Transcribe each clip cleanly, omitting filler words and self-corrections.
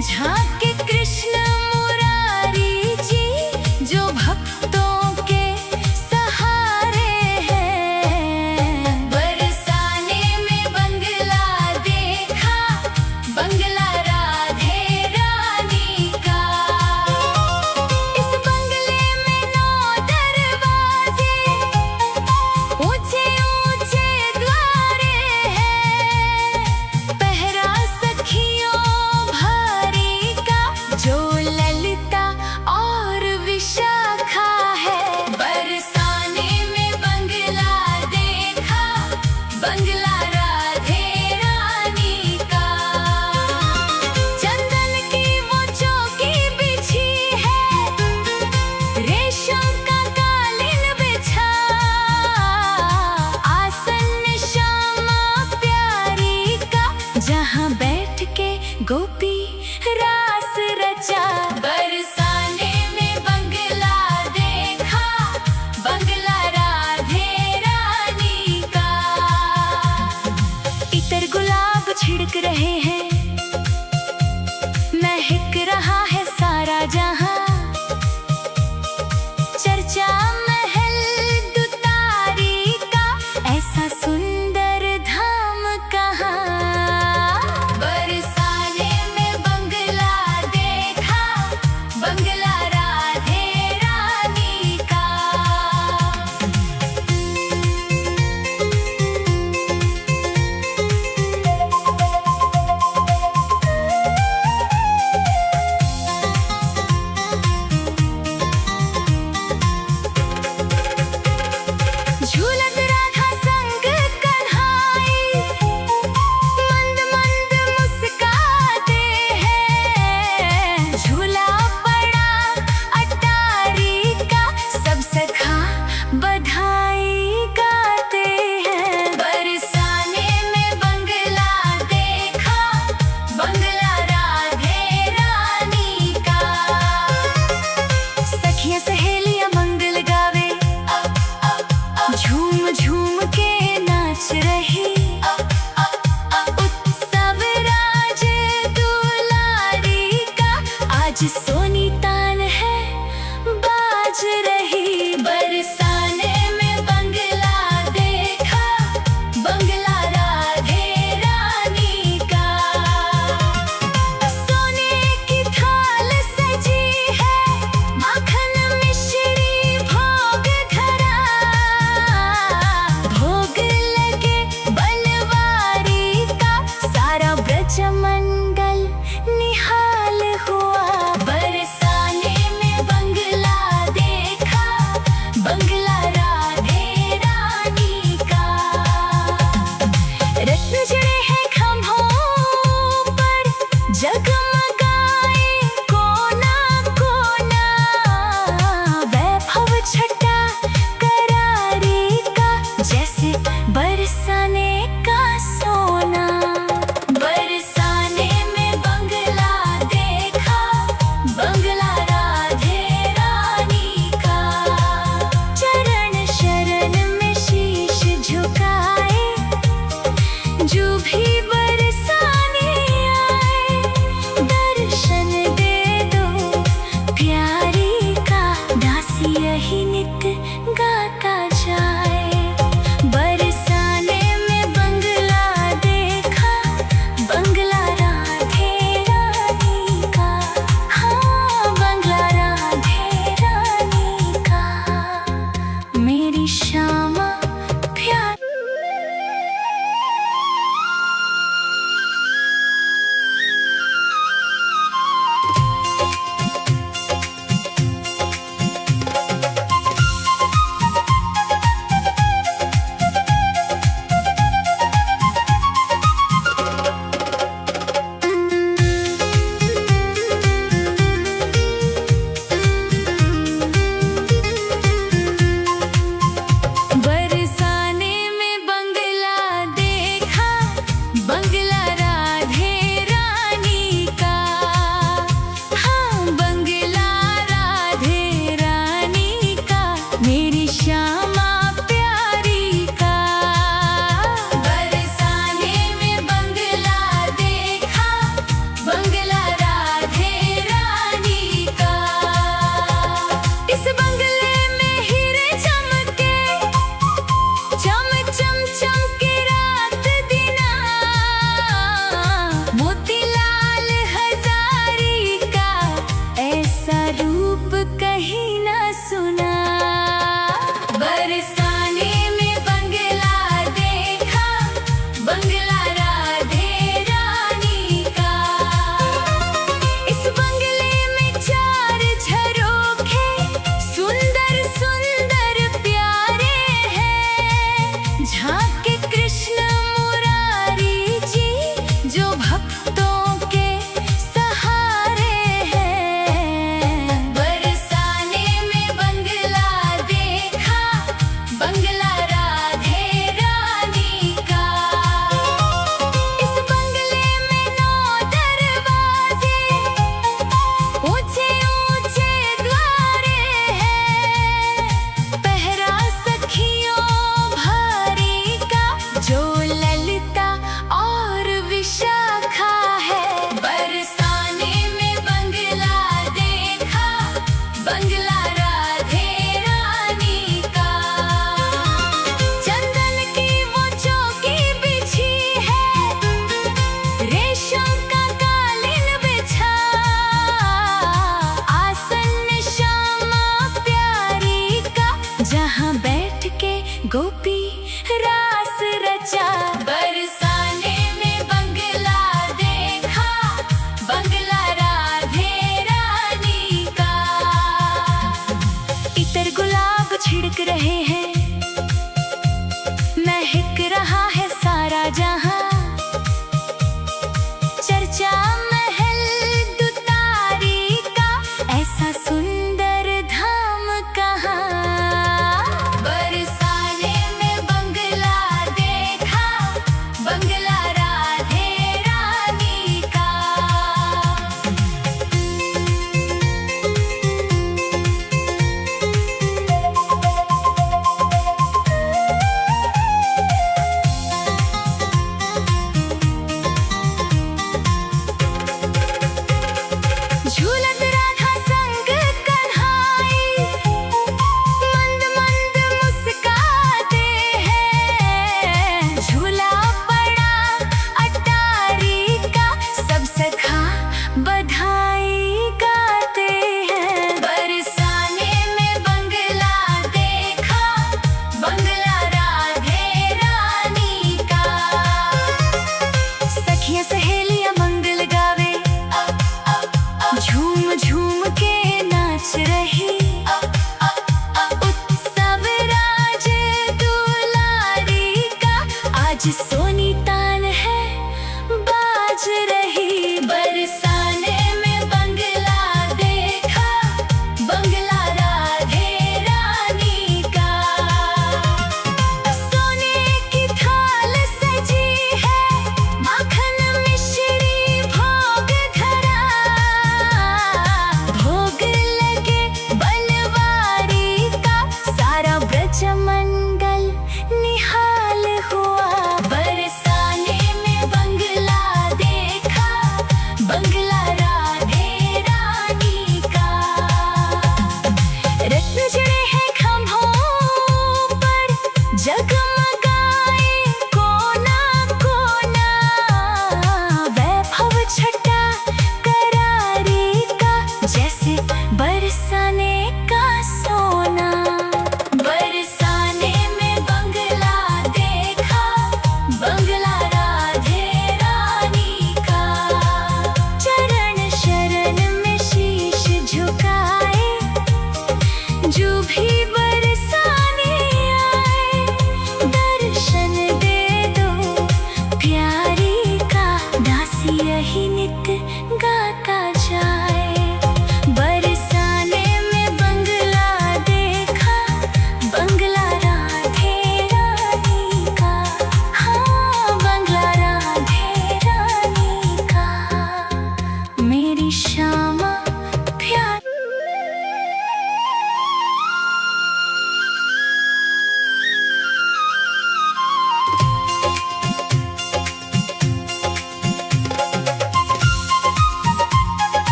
झांके कृष्ण मुरारी जी जो भक्तों के सहारे हैं। बरसाने में बंगला देखा, बंगला राधे रानी का। इस बंगले में 9 दरवाजे, ऊंचे ऊंचे द्वारे हैं। पहरा सखियों भारी का, जो ललिता और विशाखा है। बरसाने में बंगला देखा, बंगला राधे रानी का। चंदन की वो चौकी बिछी है, रेशम का कालीन बिछा। आसन श्यामा प्यारी का, जहाँ बैठ के गोपी रास रचा। बरसाने में बंगला देखा, बंगला राधे रानी का। इतर गुलाब छिड़क रहे हैं, महक रहा है सारा जहां। चर्चा महल दुतारी का, ऐसा सुंदर धाम कहाँ। बरसाने में बंगला देखा, बंगला राधे रानी का। झूलत राधा संग कन्हाई, मंद मंद मुस्काते हैं। झूला पड़ा अटारी का, सब सखा बधाई गाते हैं। बरसाने में बंगला देखा, बंगला राधे रानी का। सखियां सहेलियां मंगल गावे, झूम झूम के नाच रही। उत्सव राज दुलारी का, आज सोनी तान है बाज रही। बरसाने में बंगला देखा, बंगला राधे रानी का। सोने की थाल सजी है, माखन मिश्री भोग धरा। भोग लगे बनवारी का, सारा ब्रज मंगल निहाल हुआ।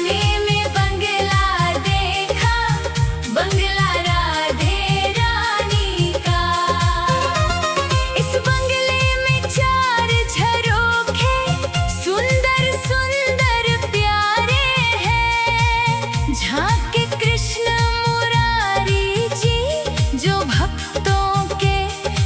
बरसाने में बंगला देखा, बंगला राधे रानी का। इस बंगले में 4 झरोखे सुंदर सुंदर प्यारे हैं। झांके कृष्ण मुरारी जी जो भक्तों के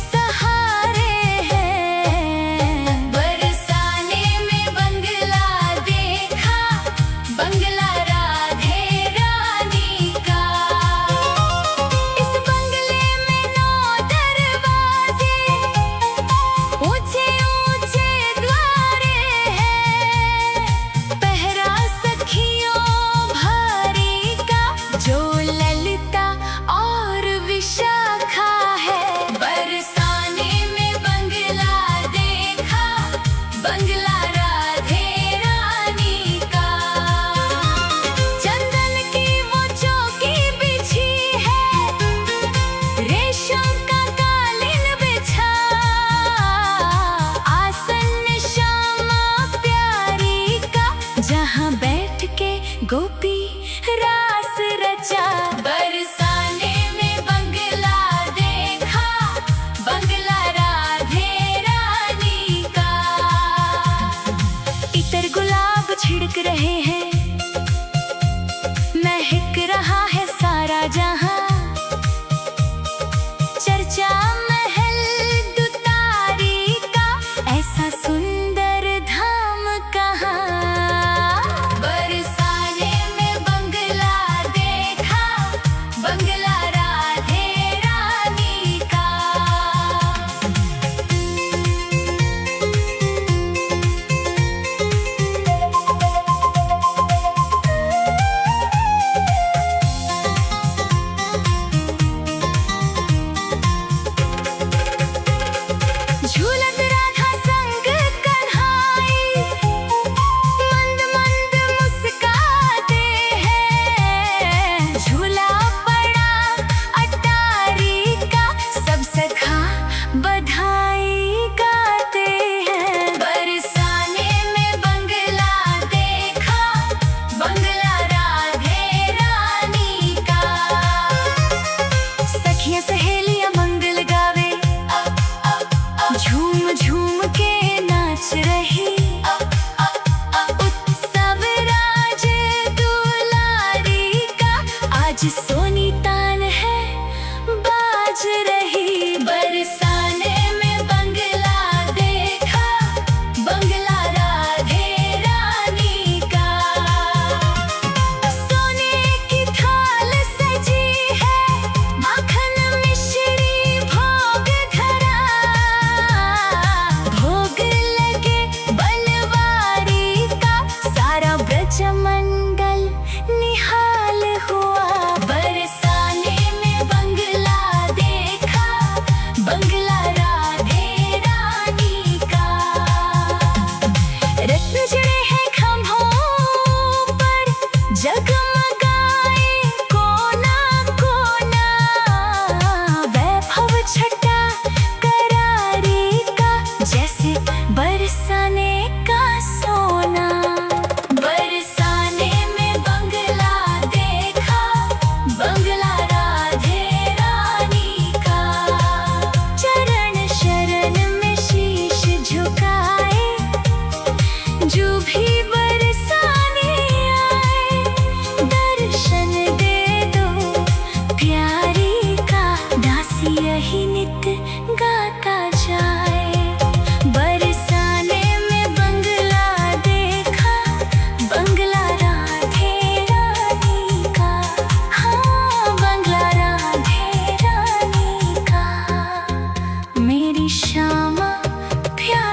सहारे हैं। बरसाने में बंगला देखा, बंगला राधे रानी का। इस बंगले में 9 दरवाजे, ऊंचे ऊंचे द्वारे हैं। पहरा सखियों भारी का जो ललिता और विशाखा है। बरसाने में बंगला देखा, बंगला राधे रानी का। चंदन की वो चौकी बिछी है, रेशम का कालीन बिछा। आसन श्यामा प्यारी का जहाँ बैठ के गोपी रास रचा। बरसाने में बंगला देखा, बंगला राधे रानी का। इतर गुलाब छिड़क रहे हैं, महक रहा है सारा जहां। चर्चा महल दुतारी का, ऐसा सुंदर धाम कहाँ। बरसाने में बंगला देखा, बंगला राधे रानी का। झूलत राधा संग कन्हाई, मंद मंद मुस्काते हैं। झूला पड़ा अटारी का, सब सखा बधाई गाते हैं। बरसाने में बंगला देखा, बंगला राधे रानी का। सखियां सहेलियां मंगल गावे, झूम झूम के नाच रही। उत्सव राज दुलारी का, आज सोनी तान है बाज रही। बरसाने में बंगला देखा, बंगला राधे रानी का। सोने की थाल सजी है, माखन मिश्री भोग धरा। भोग लगे बनवारी का, सारा ब्रज मंगल निहाल हुआ। बरसाने में बंगला देखा, बंगला राधे रानी का। रत्न जड़े हैं खम्भों पर, जगमग